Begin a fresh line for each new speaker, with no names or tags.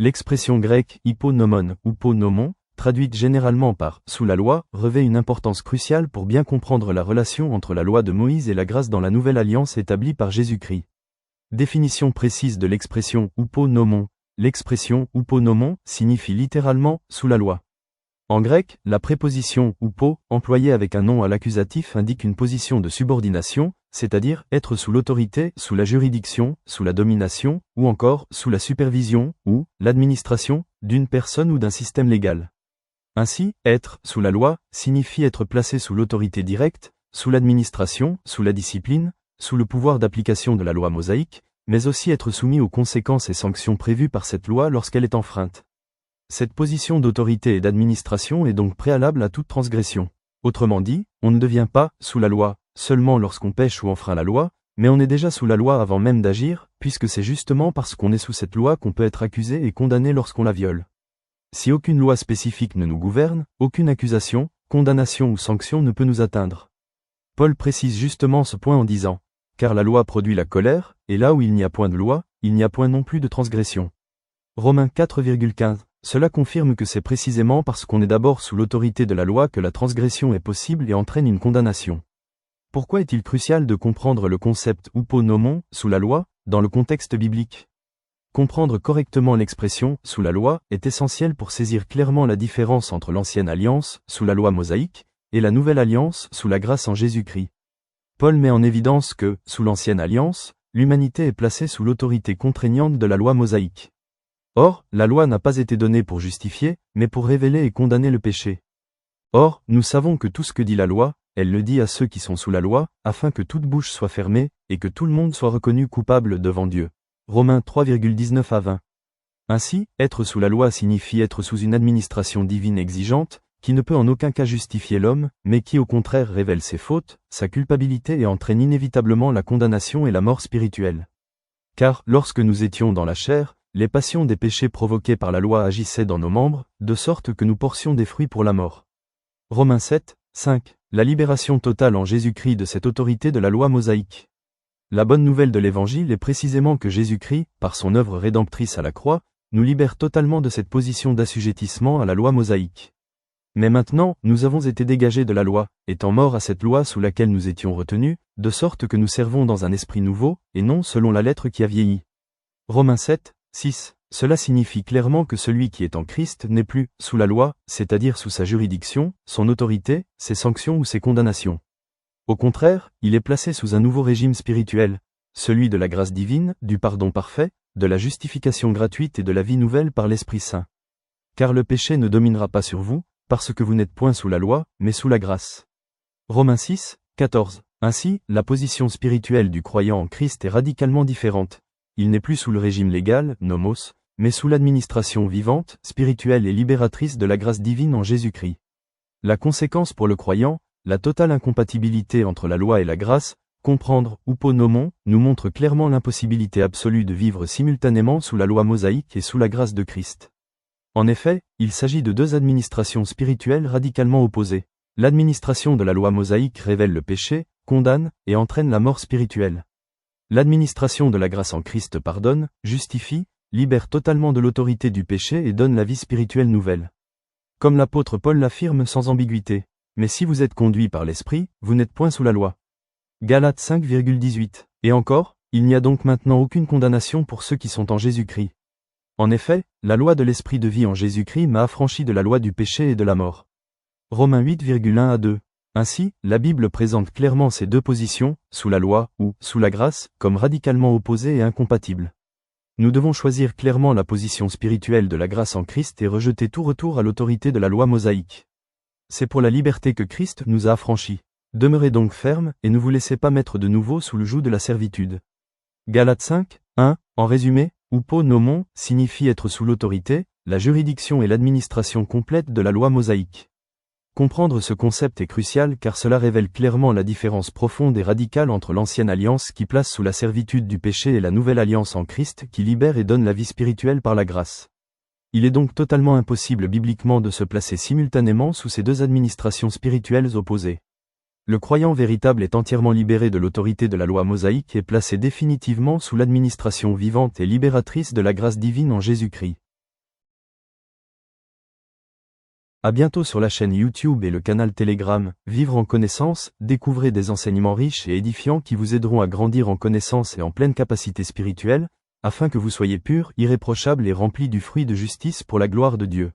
L'expression grecque hyponomon ou ponomon, traduite généralement par « sous la loi », revêt une importance cruciale pour bien comprendre la relation entre la loi de Moïse et la grâce dans la nouvelle alliance établie par Jésus-Christ. Définition précise de l'expression hyponomon. L'expression hyponomon signifie littéralement « sous la loi ». En grec, la préposition hypo, employée avec un nom à l'accusatif, indique une position de subordination, c'est-à-dire être sous l'autorité, sous la juridiction, sous la domination, ou encore sous la supervision, ou l'administration, d'une personne ou d'un système légal. Ainsi, être sous la loi signifie être placé sous l'autorité directe, sous l'administration, sous la discipline, sous le pouvoir d'application de la loi mosaïque, mais aussi être soumis aux conséquences et sanctions prévues par cette loi lorsqu'elle est enfreinte. Cette position d'autorité et d'administration est donc préalable à toute transgression. Autrement dit, on ne devient pas sous la loi seulement lorsqu'on pêche ou enfreint la loi, mais on est déjà sous la loi avant même d'agir, puisque c'est justement parce qu'on est sous cette loi qu'on peut être accusé et condamné lorsqu'on la viole. Si aucune loi spécifique ne nous gouverne, aucune accusation, condamnation ou sanction ne peut nous atteindre. Paul précise justement ce point en disant « Car la loi produit la colère, et là où il n'y a point de loi, il n'y a point non plus de transgression. » Romains 4,15. Cela confirme que c'est précisément parce qu'on est d'abord sous l'autorité de la loi que la transgression est possible et entraîne une condamnation. Pourquoi est-il crucial de comprendre le concept hyponomon, sous la loi, dans le contexte biblique ? Comprendre correctement l'expression « sous la loi » est essentiel pour saisir clairement la différence entre l'ancienne alliance, sous la loi mosaïque, et la nouvelle alliance, sous la grâce en Jésus-Christ. Paul met en évidence que, sous l'ancienne alliance, l'humanité est placée sous l'autorité contraignante de la loi mosaïque. Or, la loi n'a pas été donnée pour justifier, mais pour révéler et condamner le péché. Or, nous savons que tout ce que dit la loi, elle le dit à ceux qui sont sous la loi, afin que toute bouche soit fermée, et que tout le monde soit reconnu coupable devant Dieu. Romains 3,19 à 20. Ainsi, être sous la loi signifie être sous une administration divine exigeante, qui ne peut en aucun cas justifier l'homme, mais qui au contraire révèle ses fautes, sa culpabilité et entraîne inévitablement la condamnation et la mort spirituelle. Car, lorsque nous étions dans la chair, les passions des péchés provoqués par la loi agissaient dans nos membres, de sorte que nous portions des fruits pour la mort. Romains 7, 5. La libération totale en Jésus-Christ de cette autorité de la loi mosaïque. La bonne nouvelle de l'Évangile est précisément que Jésus-Christ, par son œuvre rédemptrice à la croix, nous libère totalement de cette position d'assujettissement à la loi mosaïque. Mais maintenant, nous avons été dégagés de la loi, étant morts à cette loi sous laquelle nous étions retenus, de sorte que nous servons dans un esprit nouveau, et non selon la lettre qui a vieilli. Romains 7, 6. Cela signifie clairement que celui qui est en Christ n'est plus sous la loi, c'est-à-dire sous sa juridiction, son autorité, ses sanctions ou ses condamnations. Au contraire, il est placé sous un nouveau régime spirituel, celui de la grâce divine, du pardon parfait, de la justification gratuite et de la vie nouvelle par l'Esprit Saint. Car le péché ne dominera pas sur vous, parce que vous n'êtes point sous la loi, mais sous la grâce. Romains 6, 14. Ainsi, la position spirituelle du croyant en Christ est radicalement différente. Il n'est plus sous le régime légal, nomos, mais sous l'administration vivante, spirituelle et libératrice de la grâce divine en Jésus-Christ. La conséquence pour le croyant, la totale incompatibilité entre la loi et la grâce, comprendre hyponomon, nous montre clairement l'impossibilité absolue de vivre simultanément sous la loi mosaïque et sous la grâce de Christ. En effet, il s'agit de deux administrations spirituelles radicalement opposées. L'administration de la loi mosaïque révèle le péché, condamne et entraîne la mort spirituelle. L'administration de la grâce en Christ pardonne, justifie, libère totalement de l'autorité du péché et donne la vie spirituelle nouvelle. Comme l'apôtre Paul l'affirme sans ambiguïté. Mais si vous êtes conduit par l'Esprit, vous n'êtes point sous la loi. Galates 5,18. Et encore, il n'y a donc maintenant aucune condamnation pour ceux qui sont en Jésus-Christ. En effet, la loi de l'Esprit de vie en Jésus-Christ m'a affranchi de la loi du péché et de la mort. Romains 8,1 à 2. Ainsi, la Bible présente clairement ces deux positions, sous la loi ou sous la grâce, comme radicalement opposées et incompatibles. Nous devons choisir clairement la position spirituelle de la grâce en Christ et rejeter tout retour à l'autorité de la loi mosaïque. C'est pour la liberté que Christ nous a affranchis. Demeurez donc fermes et ne vous laissez pas mettre de nouveau sous le joug de la servitude. Galates 5, 1. En résumé, hyponomon signifie être sous l'autorité, la juridiction et l'administration complète de la loi mosaïque. Comprendre ce concept est crucial car cela révèle clairement la différence profonde et radicale entre l'ancienne alliance qui place sous la servitude du péché et la nouvelle alliance en Christ qui libère et donne la vie spirituelle par la grâce. Il est donc totalement impossible bibliquement de se placer simultanément sous ces deux administrations spirituelles opposées. Le croyant véritable est entièrement libéré de l'autorité de la loi mosaïque et placé définitivement sous l'administration vivante et libératrice de la grâce divine en Jésus-Christ. À bientôt sur la chaîne YouTube et le canal Telegram, Vivre en connaissance, découvrez des enseignements riches et édifiants qui vous aideront à grandir en connaissance et en pleine capacité spirituelle, afin que vous soyez purs, irréprochables et remplis du fruit de justice pour la gloire de Dieu.